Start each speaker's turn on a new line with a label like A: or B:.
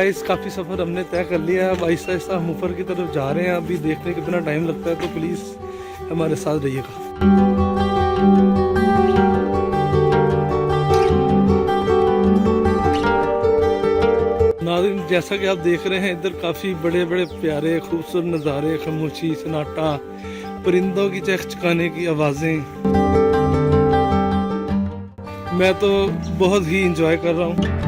A: Guys काफ़ी सफ़र हमने तय कर लिया है। अब आहिस्ता आहिस्ता हम ऊपर की तरफ जा रहे हैं। अभी देखते हैं कितना टाइम लगता है, तो प्लीज़ हमारे साथ रहिएगा। नाज़रीन, जैसा कि आप देख रहे हैं, इधर काफ़ी बड़े बड़े प्यारे खूबसूरत नज़ारे, खामोशी, सन्नाटा, परिंदों की चहचहाने की आवाज़ें। मैं तो बहुत ही इंजॉय कर रहा हूँ।